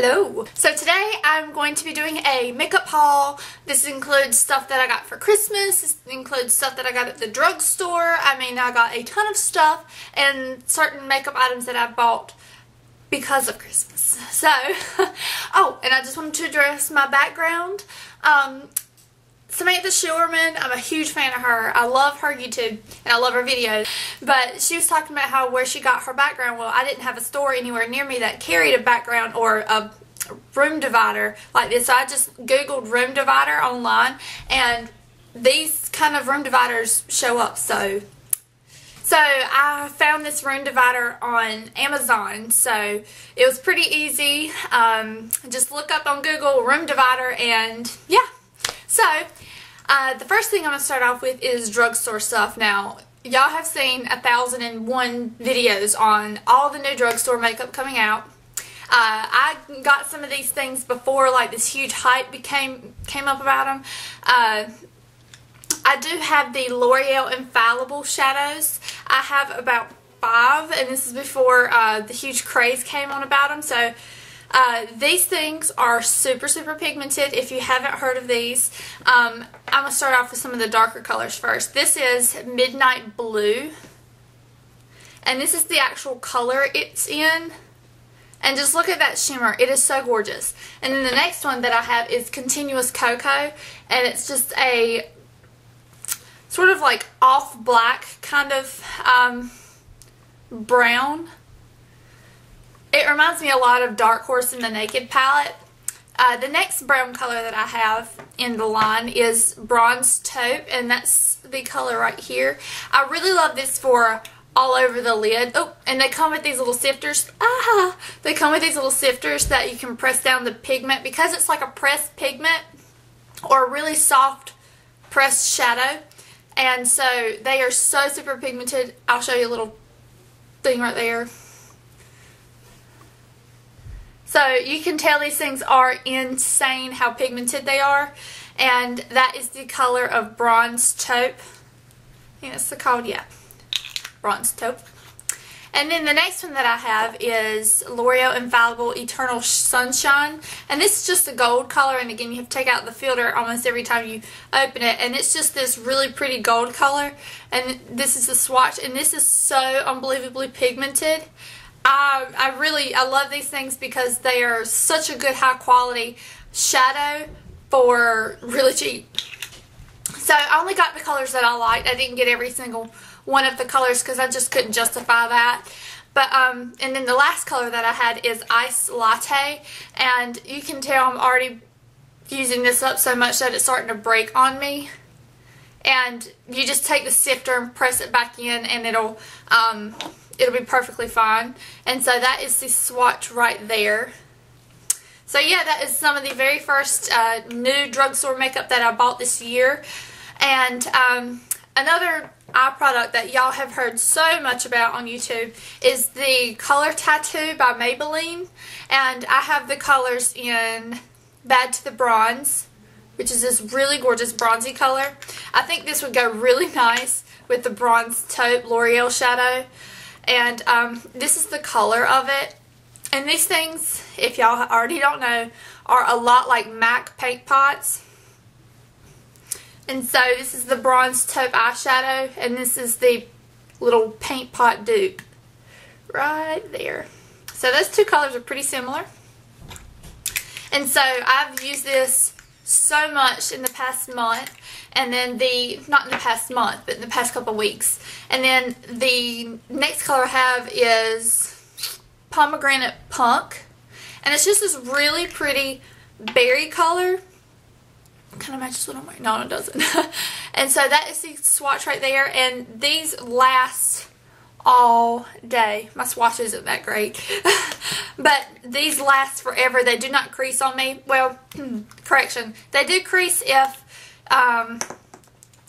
Hello! So today I'm going to be doing a makeup haul. This includes stuff that I got for Christmas. This includes stuff that I got at the drugstore. I mean, I got a ton of stuff and certain makeup items that I bought because of Christmas. So, oh, and I just wanted to address my background. Samantha Shillerman, I'm a huge fan of her. I love her YouTube and I love her videos. But she was talking about where she got her background. Well, I didn't have a store anywhere near me that carried a background or a room divider like this. So I just Googled room divider online and these kind of room dividers show up. So I found this room divider on Amazon. So it was pretty easy. Just look up on Google room divider and yeah. So, the first thing I'm going to start off with is drugstore stuff. Now, y'all have seen 1001 videos on all the new drugstore makeup coming out. I got some of these things before, like this huge hype came up about them. I do have the L'Oreal Infallible shadows. I have about 5, and this is before the huge craze came on about them. So, these things are super pigmented. If you haven't heard of these, I'm going to start off with some of the darker colors first. This is Midnight Blue, and this is the actual color it's in. And just look at that shimmer. It is so gorgeous. And then the next one that I have is Continuous Cocoa, and it's just a sort of like off black kind of brown. It reminds me a lot of Dark Horse in the Naked palette. The next brown color that I have in the line is Bronze Taupe, and that's the color right here. I really love this for all over the lid. Oh, and they come with these little sifters. They come with these little sifters that you can press down the pigment. Because it's like a pressed pigment or a really soft pressed shadow. And so they are so super pigmented. I'll show you a little thing right there. So you can tell these things are insane how pigmented they are. And that is the color of Bronze Taupe. I think that's the called, yeah. Bronze Taupe. And then the next one that I have is L'Oreal Infallible Eternal Sunshine. And this is just a gold color. And again, you have to take out the filter almost every time you open it. And it's just this really pretty gold color. And this is the swatch. And this is so unbelievably pigmented. I love these things because they are such a good high quality shadow for really cheap. So I only got the colors that I liked. I didn't get every single one of the colors because I just couldn't justify that. But and then the last color that I had is Ice Latte, and you can tell I'm already using this up so much that it's starting to break on me. And you just take the sifter and press it back in, and it'll be perfectly fine. And so that is the swatch right there. So yeah, that is some of the very first new drugstore makeup that I bought this year. And another eye product that y'all have heard so much about on YouTube is the Color Tattoo by Maybelline. And I have the colors in Bad to the Bronze, which is this really gorgeous bronzy color. I think this would go really nice with the Bronze Taupe L'Oreal shadow. And this is the color of it. And these things, if y'all already don't know, are a lot like MAC paint pots. And so this is the Bronze Taupe eyeshadow, and this is the little paint pot dupe right there. So those two colors are pretty similar. And so I've used this so much in the past month, and then not in the past month, but in the past couple weeks. And then the next color I have is Pomegranate Punk, and it's just this really pretty berry color. Kind of matches what I'm wearing. No, it doesn't. And so that is the swatch right there, and these last all day. My swatch isn't that great. But these last forever. They do not crease on me. Well, correction. They do crease if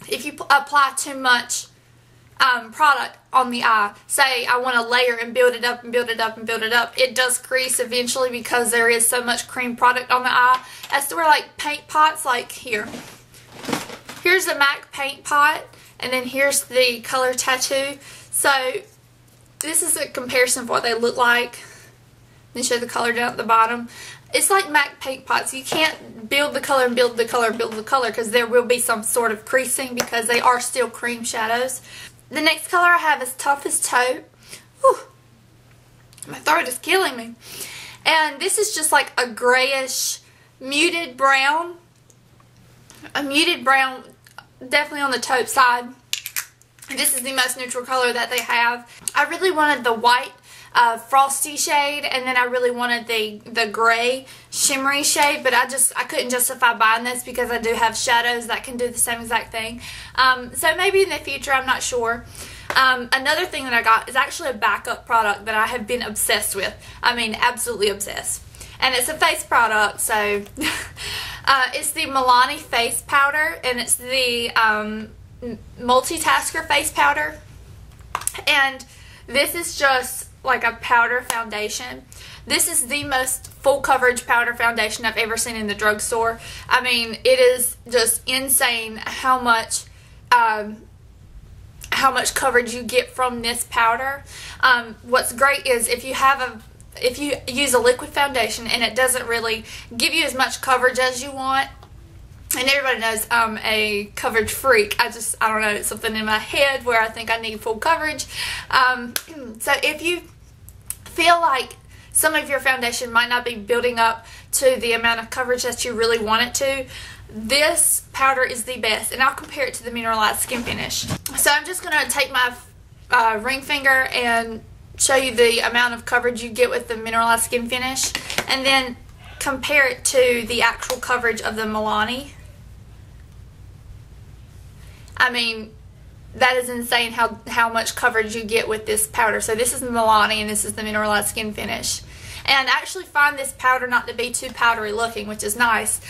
you apply too much product on the eye. Say I want to layer and build it up and build it up and build it up. It does crease eventually because there is so much cream product on the eye. As to where like paint pots, like here. Here's the MAC paint pot, and then here's the Color Tattoo. So this is a comparison of what they look like. then show the color down at the bottom. It's like MAC paint pots. You can't build the color and build the color and build the color because there will be some sort of creasing because they are still cream shadows. The next color I have is Tough as Taupe. Whew. My throat is killing me. And this is just like a grayish muted brown. A muted brown, definitely on the taupe side. This is the most neutral color that they have. I really wanted the white frosty shade, and then I really wanted the gray shimmery shade, but I couldn't justify buying this because I do have shadows that can do the same exact thing. So maybe in the future, I'm not sure. Another thing that I got is actually a backup product that I have been obsessed with. I mean, absolutely obsessed. And it's a face product, so it's the Milani face powder, and it's the multitasker face powder. And this is just like a powder foundation. This is the most full coverage powder foundation I've ever seen in the drugstore. I mean, it is just insane how much coverage you get from this powder. What's great is if you use a liquid foundation and it doesn't really give you as much coverage as you want, and everybody knows I'm a coverage freak. I don't know, it's something in my head where I think I need full coverage. So if you feel like some of your foundation might not be building up to the amount of coverage that you really want it to, this powder is the best, and I'll compare it to the Mineralized Skin Finish. So I'm just going to take my ring finger and show you the amount of coverage you get with the Mineralized Skin Finish, and then compare it to the actual coverage of the Milani. I mean, that is insane how much coverage you get with this powder. So this is the Milani and this is the Mineralized Skin Finish. And I actually find this powder not to be too powdery looking, which is nice.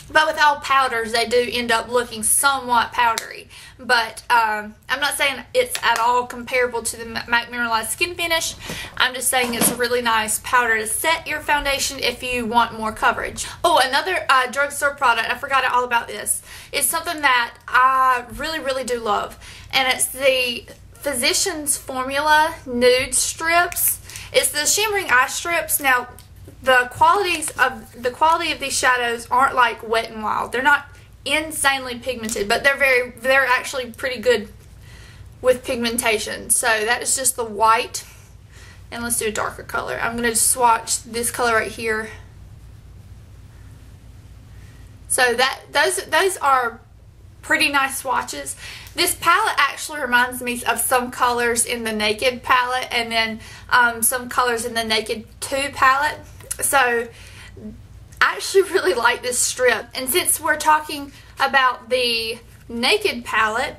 But with all powders, they do end up looking somewhat powdery. But I'm not saying it's at all comparable to the MAC Mineralized Skin Finish. I'm just saying it's a really nice powder to set your foundation if you want more coverage. Oh, another drugstore product, I forgot all about this. It's something that I really, really do love. And it's the Physicians Formula Nude Strips. It's the shimmering eye strips. Now, the quality of these shadows aren't like Wet n Wild. They're not insanely pigmented, but they're actually pretty good with pigmentation. So that is just the white, and let's do a darker color. I'm going to swatch this color right here. So those are pretty nice swatches. This palette actually reminds me of some colors in the Naked palette, and then some colors in the Naked 2 palette. So I actually really like this strip. And since we're talking about the Naked palette,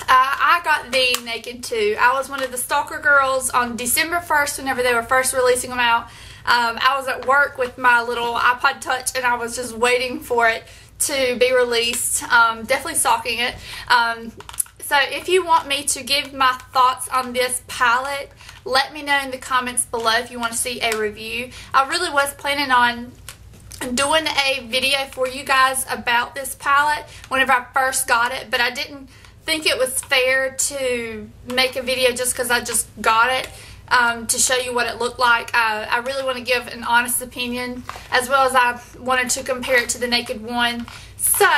I got the Naked 2. I was one of the stalker girls on December 1st whenever they were first releasing them out. I was at work with my little iPod Touch and I was just waiting for it to be released. Definitely stalking it. So if you want me to give my thoughts on this palette, let me know in the comments below if you want to see a review. I really was planning on doing a video for you guys about this palette whenever I first got it, but I didn't think it was fair to make a video just because I just got it to show you what it looked like. I really want to give an honest opinion, as well as I wanted to compare it to the Naked one. So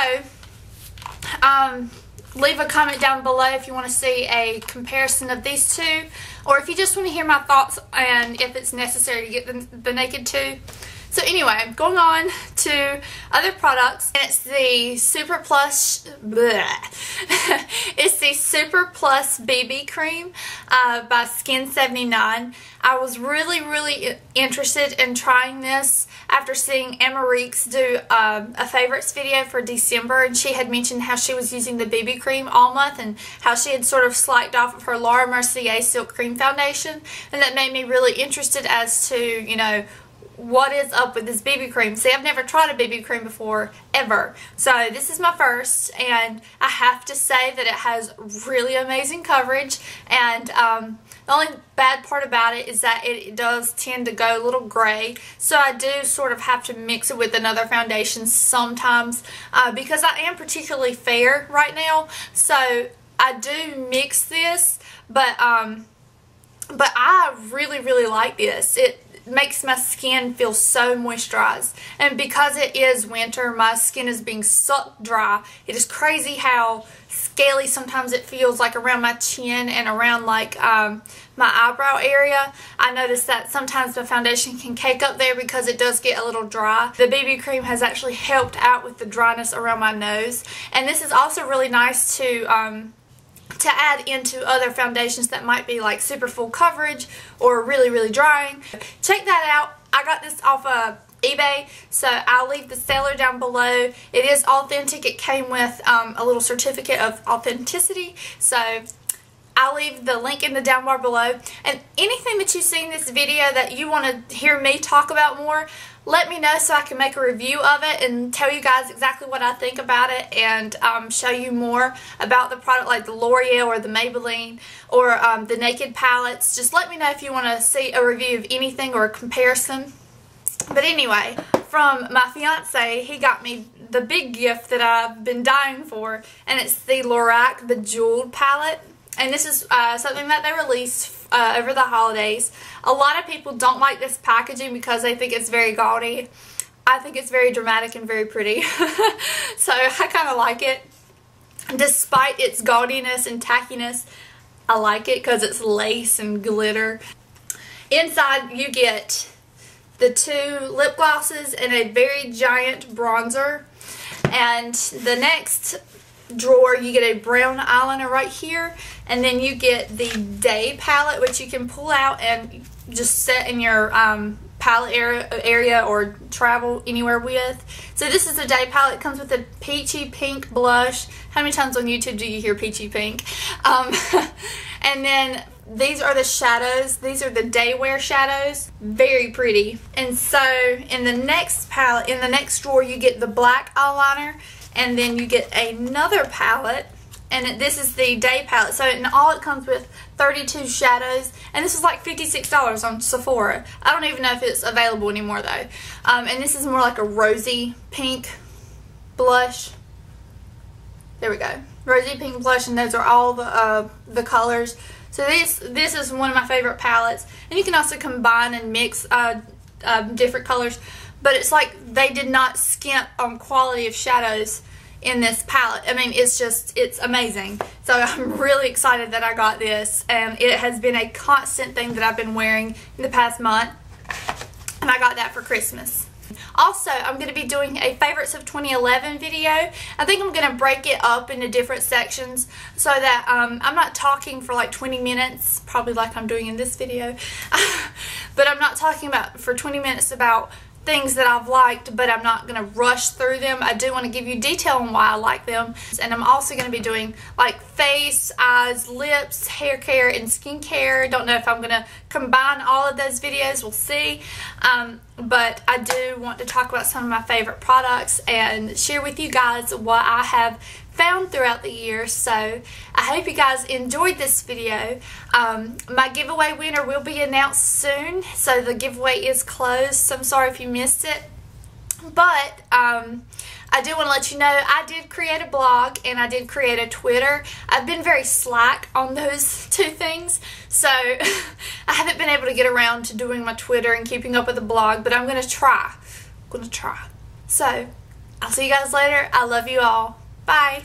leave a comment down below if you want to see a comparison of these two, or if you just want to hear my thoughts and if it's necessary to get the Naked 2. So anyway, going on to other products, and it's the Super Plus it's the Super Plus BB Cream by Skin79. I was really interested in trying this after seeing Amarique's do a favorites video for December, and she had mentioned how she was using the BB cream all month and how she had sort of slacked off of her Laura Mercier Silk Cream Foundation, and that made me really interested as to, you know, what is up with this BB cream. See, I've never tried a BB cream before, ever. So this is my first, and I have to say that it has really amazing coverage, and the only bad part about it is that it does tend to go a little gray, so I do sort of have to mix it with another foundation sometimes because I am particularly fair right now, so I do mix this, but But I really, really like this. It makes my skin feel so moisturized. And because it is winter, my skin is being sucked dry. It is crazy how scaly sometimes it feels, like around my chin and around like my eyebrow area. I notice that sometimes the foundation can cake up there because it does get a little dry. The BB cream has actually helped out with the dryness around my nose. And this is also really nice to add into other foundations that might be like super full coverage or really, really drying. Check that out. I got this off of eBay, so I'll leave the seller down below. It is authentic. It came with a little certificate of authenticity, so I'll leave the link in the down bar below. And anything that you see in this video that you want to hear me talk about more, let me know so I can make a review of it and tell you guys exactly what I think about it, and show you more about the product, like the L'Oreal or the Maybelline or the Naked palettes. Just let me know if you want to see a review of anything or a comparison. But anyway, from my fiance, he got me the big gift that I've been dying for, and it's the LORAC Bejeweled palette. And this is something that they released over the holidays. A lot of people don't like this packaging because they think it's very gaudy. I think it's very dramatic and very pretty. So I kind of like it. Despite its gaudiness and tackiness, I like it because it's lace and glitter. Inside you get the 2 lip glosses and a very giant bronzer. And the next drawer you get a brown eyeliner right here, and then you get the Day palette, which you can pull out and just set in your palette area or travel anywhere with. So this is the Day palette. It comes with a peachy pink blush. How many times on YouTube do you hear peachy pink? And then these are the shadows. These are the Day wear shadows. Very pretty. And so in the next palette, in the next drawer, you get the black eyeliner, and then you get another palette, and this is the Day palette. So in all, it comes with 32 shadows, and this is like $56 on Sephora. I don't even know if it's available anymore though. And this is more like a rosy pink blush. There we go, rosy pink blush, and those are all the colors. So this is one of my favorite palettes, and you can also combine and mix different colors. But it's like they did not skimp on quality of shadows in this palette. I mean, it's amazing. So I'm really excited that I got this, and it has been a constant thing that I've been wearing in the past month, and I got that for Christmas. Also, I'm going to be doing a favorites of 2011 video. I think I'm going to break it up into different sections so that I'm not talking for like 20 minutes, probably like I'm doing in this video. But I'm not talking about for 20 minutes about things that I've liked, but I'm not going to rush through them. I do want to give you detail on why I like them. And I'm also going to be doing like face, eyes, lips, hair care, and skincare. Don't know if I'm going to combine all of those videos. We'll see. But I do want to talk about some of my favorite products and share with you guys what I have found throughout the year. So I hope you guys enjoyed this video. My giveaway winner will be announced soon, so the giveaway is closed, so I'm sorry if you missed it. But I do want to let you know I did create a blog and I did create a Twitter. I've been very slack on those 2 things, so I haven't been able to get around to doing my Twitter and keeping up with the blog, but I'm going to try. So I'll see you guys later. I love you all. Bye.